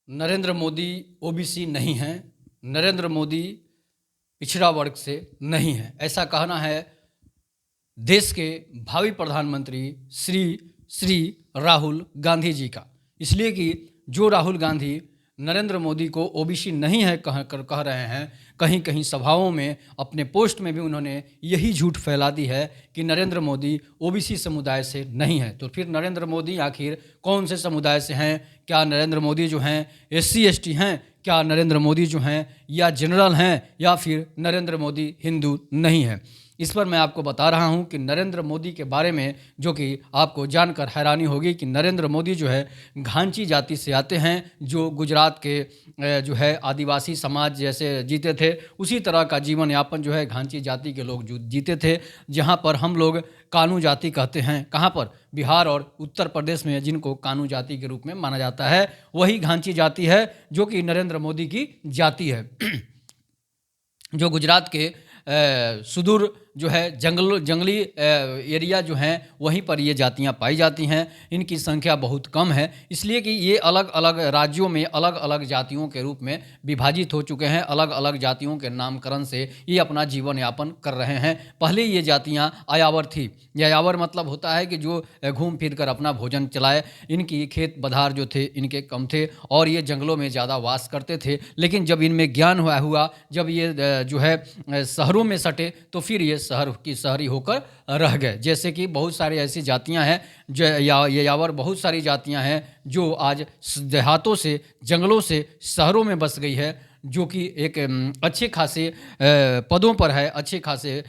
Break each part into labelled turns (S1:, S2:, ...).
S1: Narendra Modi OBC नहीं हैं, नरेंद्र मोदी पिछड़ा वर्ग से नहीं है, ऐसा कहना है देश के भावी प्रधानमंत्री श्री श्री राहुल गांधी जी का। इसलिए कि जो राहुल गांधी नरेंद्र मोदी को ओबीसी नहीं है कह रहे हैं, कहीं कहीं सभाओं में अपने पोस्ट में भी उन्होंने यही झूठ फैला दी है कि नरेंद्र मोदी ओबीसी समुदाय से नहीं है। तो फिर नरेंद्र मोदी आखिर कौन से समुदाय से हैं? क्या नरेंद्र मोदी जो हैं SC ST हैं? क्या नरेंद्र मोदी जो हैं या जनरल हैं, या फिर नरेंद्र मोदी हिंदू नहीं है? इस पर मैं आपको बता रहा हूं कि नरेंद्र मोदी के बारे में, जो कि आपको जानकर हैरानी होगी कि नरेंद्र मोदी जो है घांची जाति से आते हैं, जो गुजरात के जो है आदिवासी समाज जैसे जीते थे, उसी तरह का जीवन यापन जो है घांची जाति के लोग जीते थे, जहां पर हम लोग कानू जाति कहते हैं। कहां पर? बिहार और उत्तर प्रदेश में जिनको कानू जाति के रूप में माना जाता है, वही घांची जाति है जो कि नरेंद्र मोदी की जाति है। जो गुजरात के सुदूर जो है जंगली एरिया जो हैं वहीं पर ये जातियां पाई जाती हैं। इनकी संख्या बहुत कम है, इसलिए कि ये अलग अलग राज्यों में अलग अलग जातियों के रूप में विभाजित हो चुके हैं। अलग अलग जातियों के नामकरण से ये अपना जीवन यापन कर रहे हैं। पहले ये जातियां अयावर थी। यायावर मतलब होता है कि जो घूम फिर कर अपना भोजन चलाए। इनकी खेत बधार जो थे इनके कम थे और ये जंगलों में ज़्यादा वास करते थे। लेकिन जब इनमें ज्ञान हुआ, जब ये जो है शहरों में सटे, तो फिर ये शहर की शहरी होकर रह गए। जैसे कि बहुत सारी ऐसी जातियां हैं जो यायावर, बहुत सारी जातियां हैं जो आज देहातों से, जंगलों से शहरों में बस गई है, जो कि एक अच्छे खासे पदों पर है, अच्छे खासे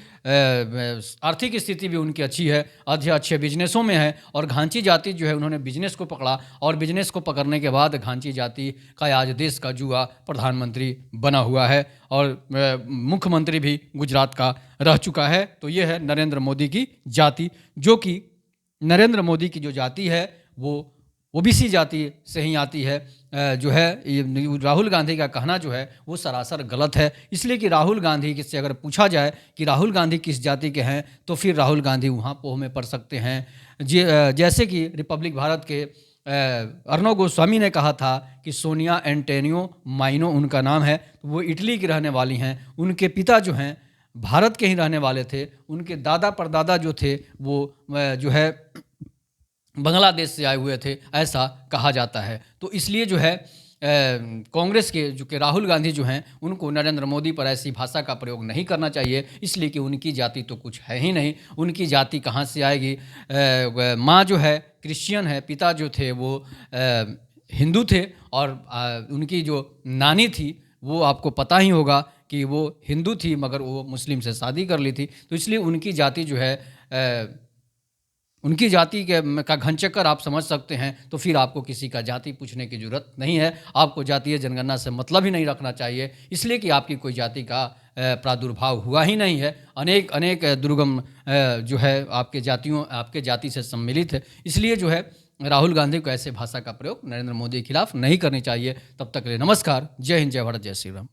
S1: आर्थिक स्थिति भी उनकी अच्छी है, अच्छे बिजनेसों में है। और घांची जाति जो है उन्होंने बिजनेस को पकड़ा, और बिजनेस को पकड़ने के बाद घांची जाति का आज देश का युवा प्रधानमंत्री बना हुआ है और मुख्यमंत्री भी गुजरात का रह चुका है। तो ये है नरेंद्र मोदी की जाति, जो कि नरेंद्र मोदी की जो जाति है वो ओबीसी जाति से ही आती है। जो है राहुल गांधी का कहना जो है वो सरासर गलत है। इसलिए कि राहुल गांधी से अगर पूछा जाए कि राहुल गांधी किस जाति के हैं, तो फिर राहुल गांधी वहाँ पोह में पड़ सकते हैं। जैसे कि रिपब्लिक भारत के अर्णव गोस्वामी ने कहा था कि सोनिया एंटोनियो माइनो उनका नाम है, वो इटली की रहने वाली हैं। उनके पिता जो हैं भारत के ही रहने वाले थे। उनके दादा परदादा जो थे वो जो है बांग्लादेश से आए हुए थे, ऐसा कहा जाता है। तो इसलिए जो है कांग्रेस के जो कि राहुल गांधी जो हैं उनको नरेंद्र मोदी पर ऐसी भाषा का प्रयोग नहीं करना चाहिए, इसलिए कि उनकी जाति तो कुछ है ही नहीं। उनकी जाति कहाँ से आएगी? माँ जो है क्रिश्चियन है, पिता जो थे वो हिंदू थे, और उनकी जो नानी थी वो आपको पता ही होगा कि वो हिंदू थी, मगर वो मुस्लिम से शादी कर ली थी। तो इसलिए उनकी जाति जो है उनकी जाति का घनचक्कर आप समझ सकते हैं। तो फिर आपको किसी का जाति पूछने की जरूरत नहीं है। आपको जातीय जनगणना से मतलब ही नहीं रखना चाहिए, इसलिए कि आपकी कोई जाति का प्रादुर्भाव हुआ ही नहीं है। अनेक दुर्गम जो है आपके जाति से सम्मिलित है। इसलिए जो है राहुल गांधी को ऐसे भाषा का प्रयोग नरेंद्र मोदी के खिलाफ नहीं करनी चाहिए। तब तक के लिए नमस्कार। जय हिंद, जय भारत, जय श्री राम।